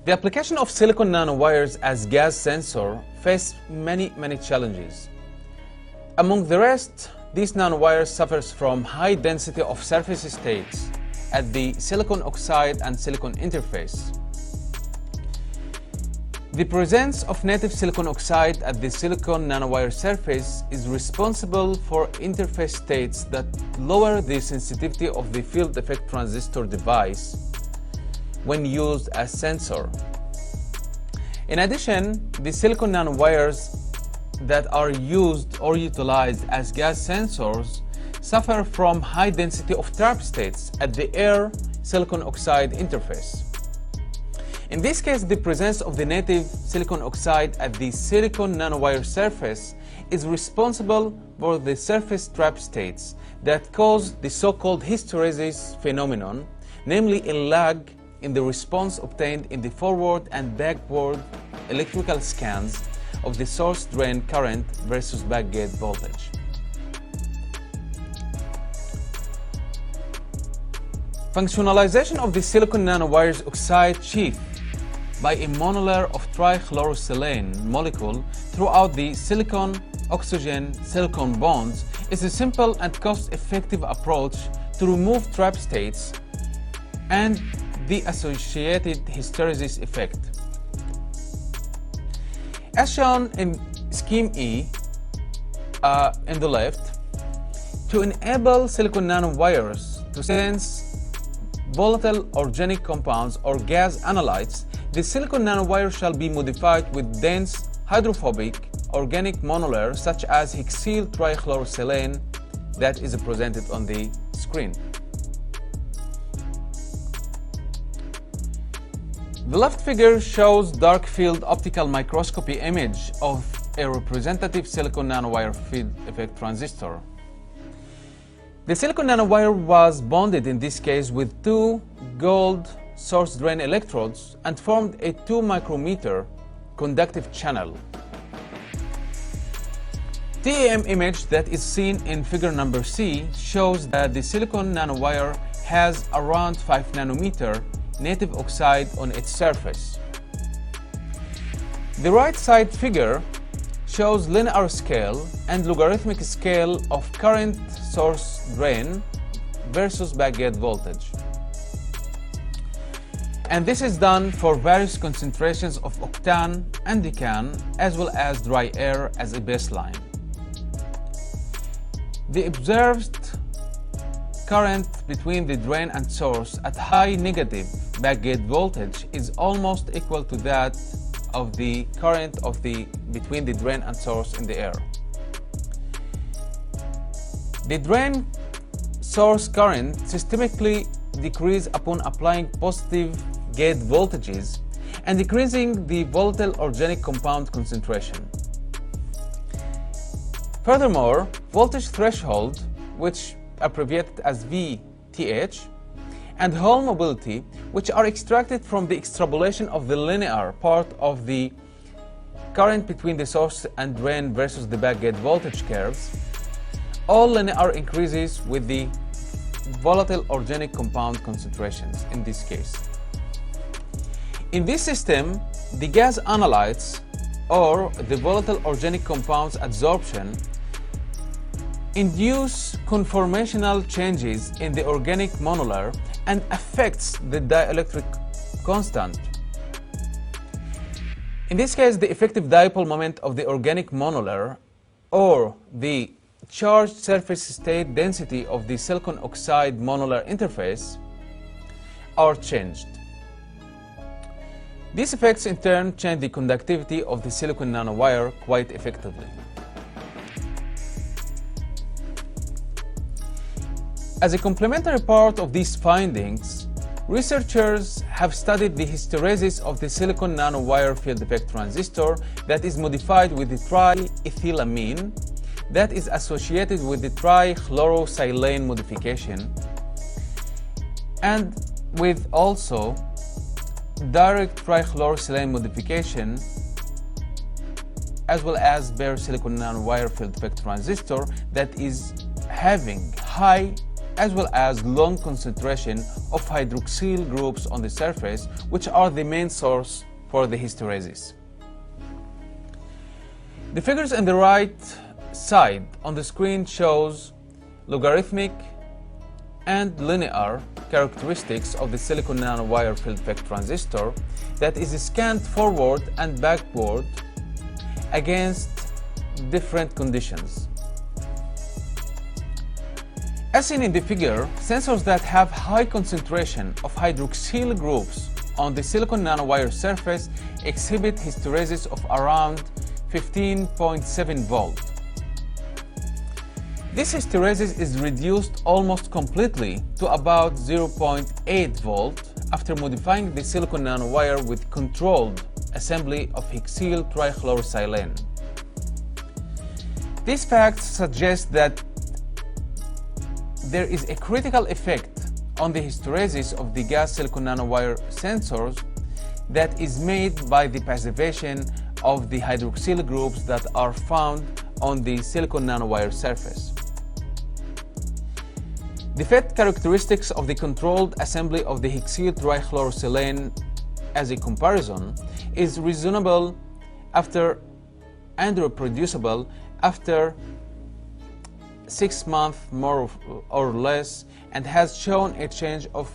The application of silicon nanowires as gas sensor face many challenges. Among the rest, these nanowires suffers from high density of surface states at the silicon oxide and silicon interface. The presence of native silicon oxide at the silicon nanowire surface is responsible for interface states that lower the sensitivity of the field effect transistor device when used as sensor. In addition, the silicon nanowires that are used or utilized as gas sensors suffer from high density of trap states at the air silicon oxide interface. In this case, the presence of the native silicon oxide at the silicon nanowire surface is responsible for the surface trap states that cause the so-called hysteresis phenomenon, namely a lag in the response obtained in the forward and backward electrical scans of the source drain current versus backgate voltage. Functionalization of the silicon nanowires oxide sheath by a monolayer of trichlorosilane molecule throughout the silicon-oxygen-silicon bonds is a simple and cost-effective approach to remove trap states and the associated hysteresis effect. As shown in scheme E in the left, to enable silicon nanowires to sense volatile organic compounds or gas analytes, the silicon nanowire shall be modified with dense hydrophobic organic monolayer such as hexyl trichlorosilane that is represented on the screen. The left figure shows dark field optical microscopy image of a representative silicon nanowire field effect transistor. The silicon nanowire was bonded in this case with two gold source drain electrodes and formed a 2 micrometer conductive channel. TEM image that is seen in figure number C shows that the silicon nanowire has around 5 nanometer native oxide on its surface. The right side figure shows linear scale and logarithmic scale of current source drain versus backgate voltage. And this is done for various concentrations of octane and decan as well as dry air as a baseline. The observed current between the drain and source at high negative backgate voltage is almost equal to that of the current between the drain and source in the air. The drain source current systemically decreases upon applying positive gate voltages and decreasing the volatile organic compound concentration. Furthermore, voltage threshold, which abbreviated as VTH, and Hall mobility, which are extracted from the extrapolation of the linear part of the current between the source and drain versus the backgate voltage curves, all linear increases with the volatile organic compound concentrations in this case. In this system, the gas analytes or the volatile organic compounds adsorption induce conformational changes in the organic monolayer and affects the dielectric constant. In this case, the effective dipole moment of the organic monolayer or the charged surface state density of the silicon oxide monolayer interface are changed. These effects in turn change the conductivity of the silicon nanowire quite effectively. As a complementary part of these findings, researchers have studied the hysteresis of the silicon nanowire field effect transistor that is modified with the triethylamine that is associated with the trichlorosilane modification and with also direct trichlorosilane modification as well as bare silicon nanowire field effect transistor that is having high as well as long concentration of hydroxyl groups on the surface, which are the main source for the hysteresis. The figures on the right side on the screen shows logarithmic and linear characteristics of the silicon nanowire field effect transistor that is scanned forward and backward against different conditions. As seen in the figure, sensors that have high concentration of hydroxyl groups on the silicon nanowire surface exhibit hysteresis of around 15.7 volt. This hysteresis is reduced almost completely to about 0.8 volt after modifying the silicon nanowire with controlled assembly of hexyl trichlorosilane. These facts suggest that there is a critical effect on the hysteresis of the gas silicon nanowire sensors that is made by the passivation of the hydroxyl groups that are found on the silicon nanowire surface. The FET characteristics of the controlled assembly of the hexyl trichlorosilane as a comparison is reasonable and reproducible after 6 months more or less, and has shown a change of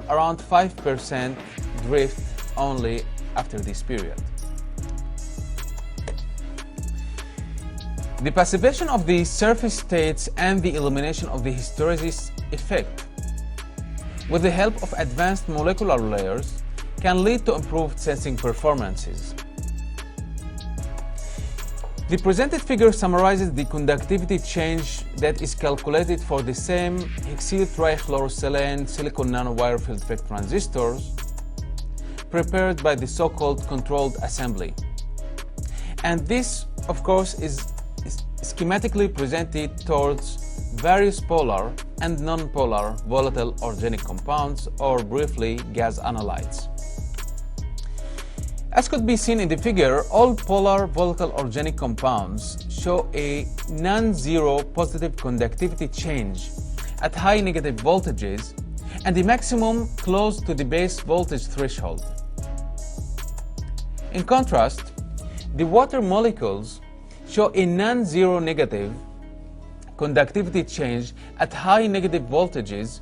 around 5% drift only after this period. The passivation of the surface states and the elimination of the hysteresis effect with the help of advanced molecular layers can lead to improved sensing performances. The presented figure summarizes the conductivity change that is calculated for the same hexyl trichlorosilane silicon nanowire field effect transistors prepared by the so-called controlled assembly. And this, of course, is schematically presented towards various polar and non-polar volatile organic compounds, or briefly gas analytes. As could be seen in the figure, all polar volatile organic compounds show a non-zero positive conductivity change at high negative voltages and the maximum close to the base voltage threshold. In contrast, the water molecules show a non-zero negative conductivity change at high negative voltages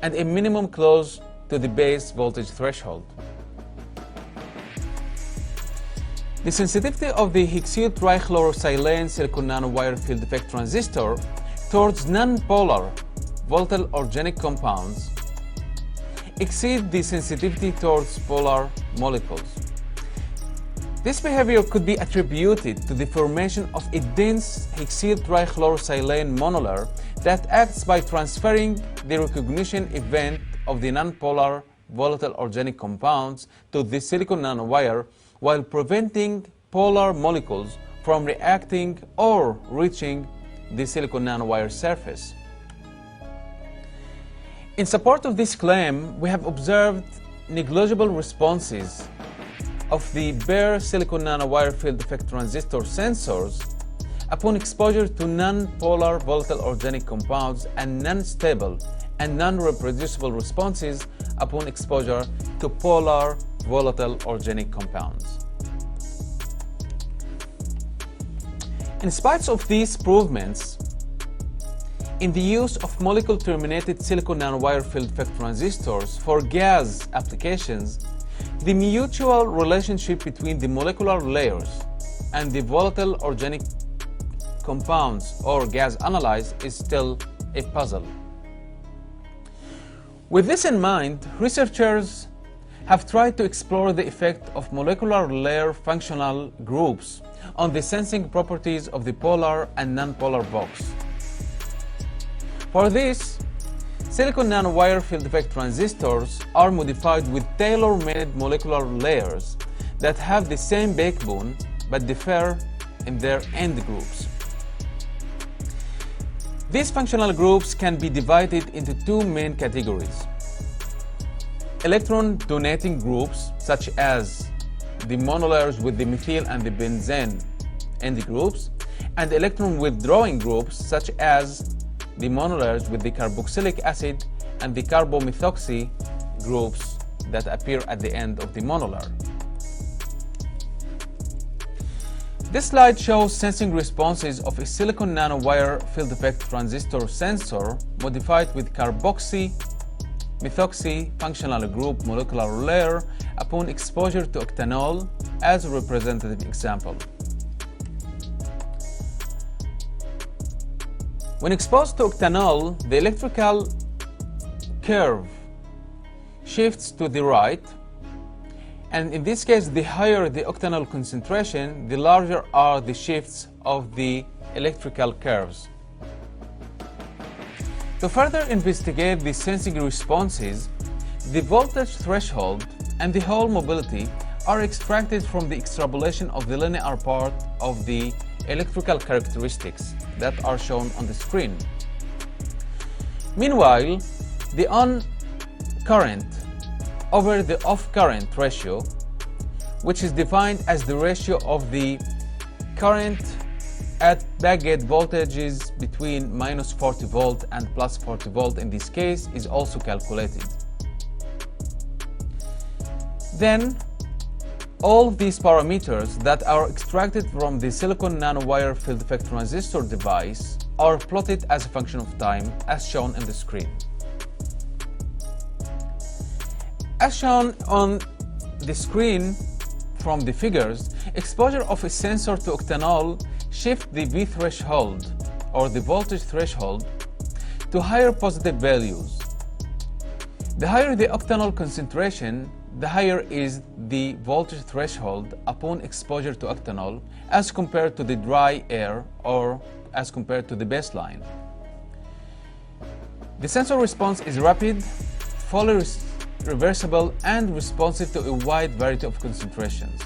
and a minimum close to the base voltage threshold. The sensitivity of the hexyl trichlorosilane silicon nanowire field effect transistor towards non-polar volatile organic compounds exceeds the sensitivity towards polar molecules. This behavior could be attributed to the formation of a dense hexyl trichlorosilane monomer that acts by transferring the recognition event of the non-polar volatile organic compounds to the silicon nanowire while preventing polar molecules from reacting or reaching the silicon nanowire surface. In support of this claim, we have observed negligible responses of the bare silicon nanowire field effect transistor sensors upon exposure to non-polar volatile organic compounds, and non-stable and non-reproducible responses upon exposure to polar volatile organic compounds. In spite of these improvements in the use of molecule-terminated silicon nanowire field effect transistors for gas applications, the mutual relationship between the molecular layers and the volatile organic compounds or gas analytes is still a puzzle. With this in mind, researchers have tried to explore the effect of molecular layer functional groups on the sensing properties of the polar and non-polar box. For this, silicon nanowire field effect transistors are modified with tailor-made molecular layers that have the same backbone but differ in their end groups. These functional groups can be divided into two main categories: electron-donating groups, such as the monolayers with the methyl and the benzene end groups, and electron-withdrawing groups, such as the monomers with the carboxylic acid and the carbomethoxy groups that appear at the end of the monomer. This slide shows sensing responses of a silicon nanowire field effect transistor sensor modified with carboxy-methoxy functional group molecular layer upon exposure to octanol as a representative example. When exposed to octanol, the electrical curve shifts to the right, and in this case, the higher the octanol concentration, the larger are the shifts of the electrical curves. To further investigate the sensing responses, the voltage threshold and the Hall mobility are extracted from the extrapolation of the linear part of the electrical characteristics that are shown on the screen. Meanwhile, the on current over the off current ratio, which is defined as the ratio of the current at backgate voltages between -40 volt and +40 volt in this case, is also calculated. Then all these parameters that are extracted from the silicon nanowire field effect transistor device are plotted as a function of time, as shown on the screen. As shown on the screen from the figures, exposure of a sensor to octanol shifts the V threshold, or the voltage threshold, to higher positive values. The higher the octanol concentration, the higher is the voltage threshold upon exposure to octanol as compared to the dry air or as compared to the baseline. The sensor response is rapid, fully reversible, and responsive to a wide variety of concentrations.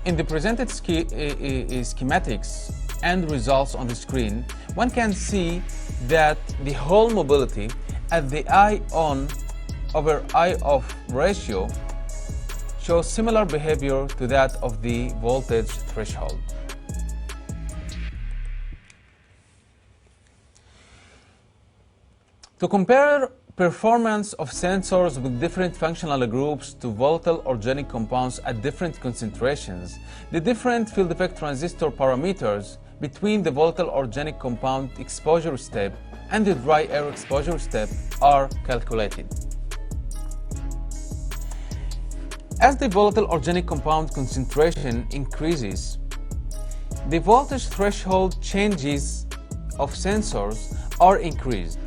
In the presented schematics and results on the screen, one can see that the Hall mobility at the I on over I off ratio shows similar behavior to that of the voltage threshold. To compare performance of sensors with different functional groups to volatile organic compounds at different concentrations, the different field effect transistor parameters between the volatile organic compound exposure step and the dry air exposure step are calculated. As the volatile organic compound concentration increases, the voltage threshold changes of sensors are increased.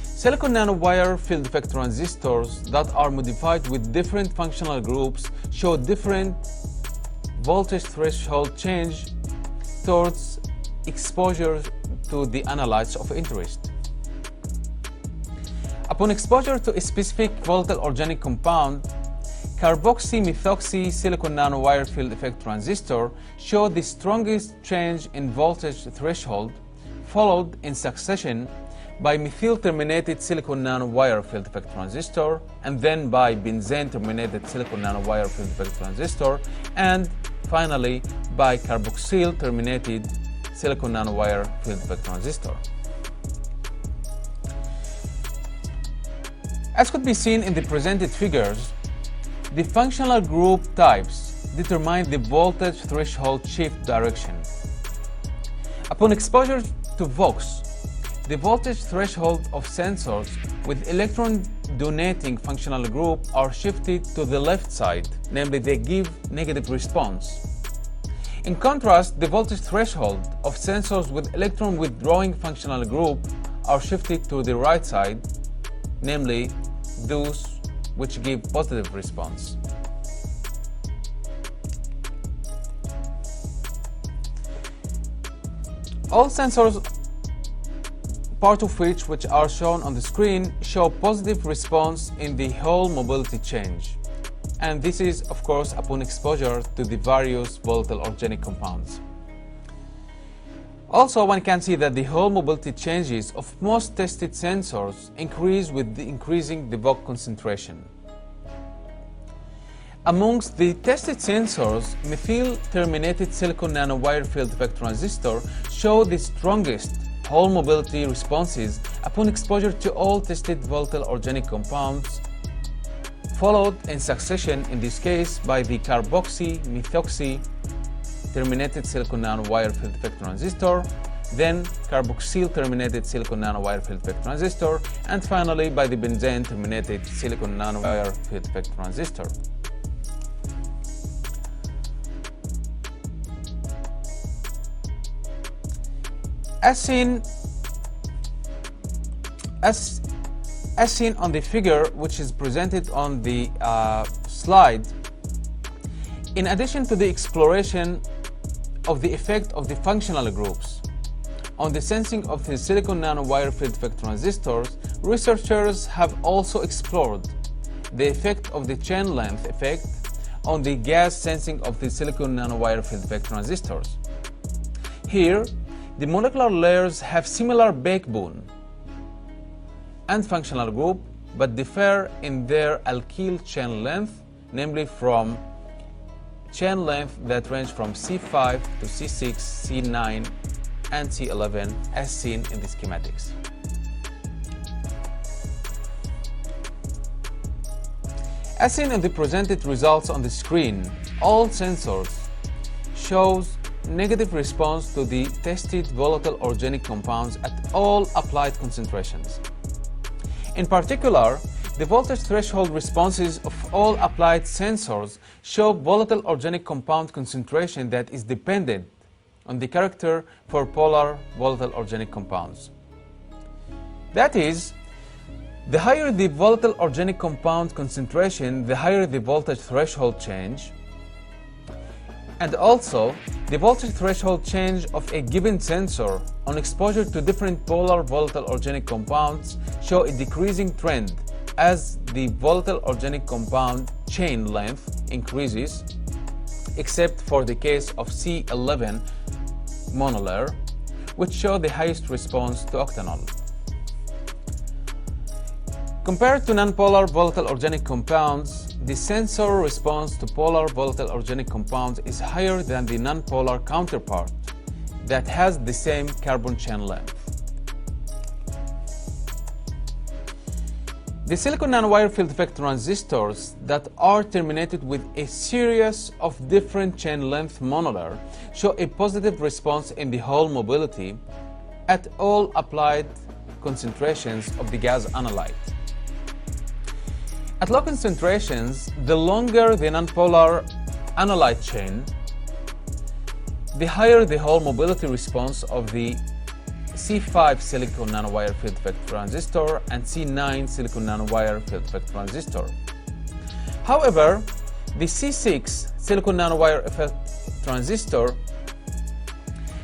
Silicon nanowire field effect transistors that are modified with different functional groups show different voltage threshold change towards exposure to the analytes of interest. Upon exposure to a specific volatile organic compound, carboxy-methoxy silicon nanowire field effect transistor show the strongest change in voltage threshold, followed in succession by methyl-terminated silicon nanowire field effect transistor, and then by benzene-terminated silicon nanowire field effect transistor, and finally by carboxyl-terminated silicon nanowire field effect transistor. As could be seen in the presented figures, the functional group types determine the voltage threshold shift direction. Upon exposure to VOX, the voltage threshold of sensors with electron-donating functional group are shifted to the left side, namely they give negative response. In contrast, the voltage threshold of sensors with electron-withdrawing functional group are shifted to the right side, namely those which give positive response. All sensors, part of which are shown on the screen, show positive response in the Hall mobility change. And this is, of course, upon exposure to the various volatile organic compounds. Also, one can see that the Hall mobility changes of most tested sensors increase with increasing the VOC concentration. Amongst the tested sensors, methyl-terminated silicon nanowire field effect transistor show the strongest Hall mobility responses upon exposure to all tested volatile organic compounds, followed in succession in this case by the carboxy-methoxy terminated silicon nanowire field effect transistor, then carboxyl terminated silicon nanowire field effect transistor, and finally by the benzene terminated silicon nanowire field effect transistor. As seen on the figure which is presented on the slide, in addition to the exploration of the effect of the functional groups on the sensing of the silicon nanowire field effect transistors, researchers have also explored the effect of the chain length effect on the gas sensing of the silicon nanowire field effect transistors. Here, the molecular layers have similar backbone and functional group, but differ in their alkyl chain length, namely from chain length that range from C5 to C6, C9, and C11 as seen in the schematics. As seen in the presented results on the screen, all sensors shows negative response to the tested volatile organic compounds at all applied concentrations. In particular, the voltage threshold responses of all applied sensors show volatile organic compound concentration that is dependent on the character for polar volatile organic compounds. That is, the higher the volatile organic compound concentration, the higher the voltage threshold change, and also the voltage threshold change of a given sensor on exposure to different polar volatile organic compounds show a decreasing trend as the volatile organic compound chain length increases, except for the case of C11 monolayer, which show the highest response to octanol. Compared to nonpolar volatile organic compounds, the sensor response to polar volatile organic compounds is higher than the nonpolar counterpart that has the same carbon chain length. The silicon nanowire field effect transistors that are terminated with a series of different chain length monolayers show a positive response in the Hall mobility at all applied concentrations of the gas analyte. At low concentrations, the longer the nonpolar analyte chain, the higher the Hall mobility response of the C5 silicon nanowire field effect transistor and C9 silicon nanowire field effect transistor. However, the C6 silicon nanowire effect transistor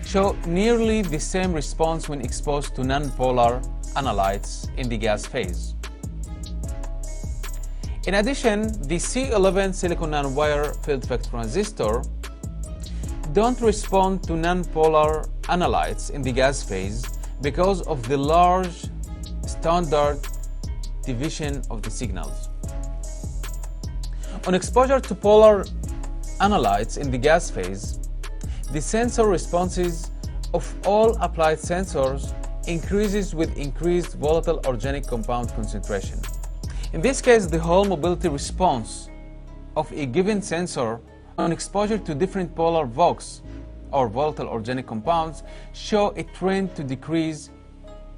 show nearly the same response when exposed to nonpolar analytes in the gas phase. In addition, the C11 silicon nanowire field effect transistor don't respond to nonpolar analytes in the gas phase because of the large standard deviation of the signals. On exposure to polar analytes in the gas phase, the sensor responses of all applied sensors increases with increased volatile organic compound concentration. In this case, the Hall mobility response of a given sensor on exposure to different polar VOCs or volatile organic compounds show a trend to decrease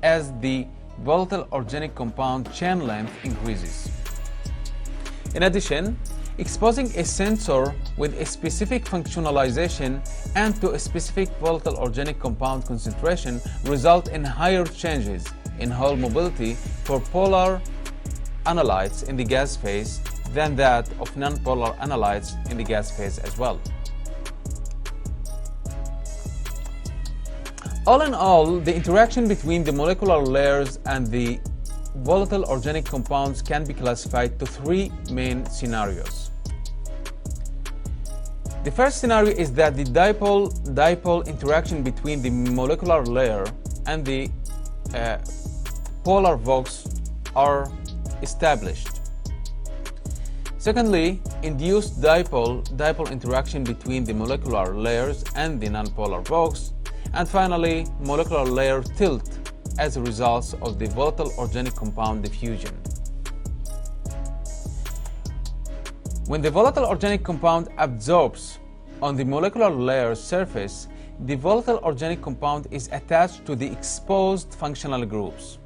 as the volatile organic compound chain length increases. In addition, exposing a sensor with a specific functionalization and to a specific volatile organic compound concentration result in higher changes in Hall mobility for polar analytes in the gas phase than that of nonpolar analytes in the gas phase as well. All in all, the interaction between the molecular layers and the volatile organic compounds can be classified to three main scenarios. The first scenario is that the dipole interaction between the molecular layer and the polar VOCs are established. Secondly, induced dipole interaction between the molecular layers and the nonpolar box, and finally molecular layer tilt as a result of the volatile organic compound diffusion. When the volatile organic compound absorbs on the molecular layer surface, the volatile organic compound is attached to the exposed functional groups.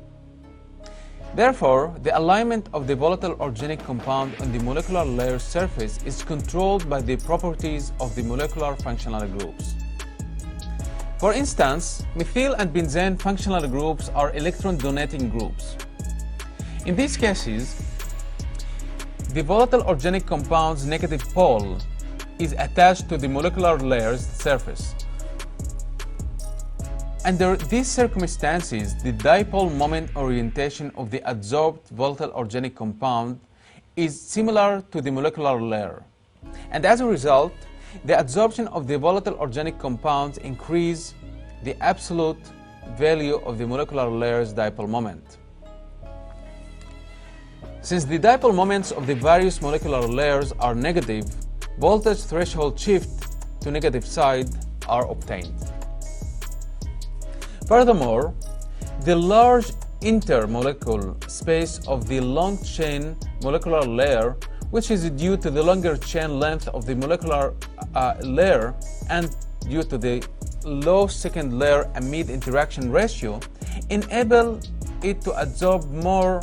Therefore, the alignment of the volatile organic compound on the molecular layer surface is controlled by the properties of the molecular functional groups. For instance, methyl and benzene functional groups are electron-donating groups. In these cases, the volatile organic compound's negative pole is attached to the molecular layer's surface. Under these circumstances, the dipole moment orientation of the adsorbed volatile organic compound is similar to the molecular layer. And as a result, the adsorption of the volatile organic compounds increase the absolute value of the molecular layer's dipole moment. Since the dipole moments of the various molecular layers are negative, voltage threshold shift to negative side are obtained. Furthermore, the large intermolecule space of the long chain molecular layer, which is due to the longer chain length of the molecular layer and due to the low second layer amide interaction ratio, enable it to absorb more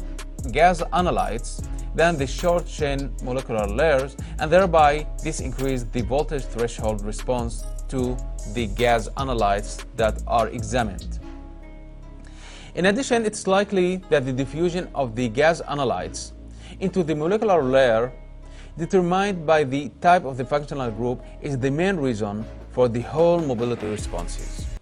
gas analytes than the short chain molecular layers, and thereby this increases the voltage threshold response to the gas analytes that are examined. In addition, it's likely that the diffusion of the gas analytes into the molecular layer, determined by the type of the functional group, is the main reason for the whole mobility responses.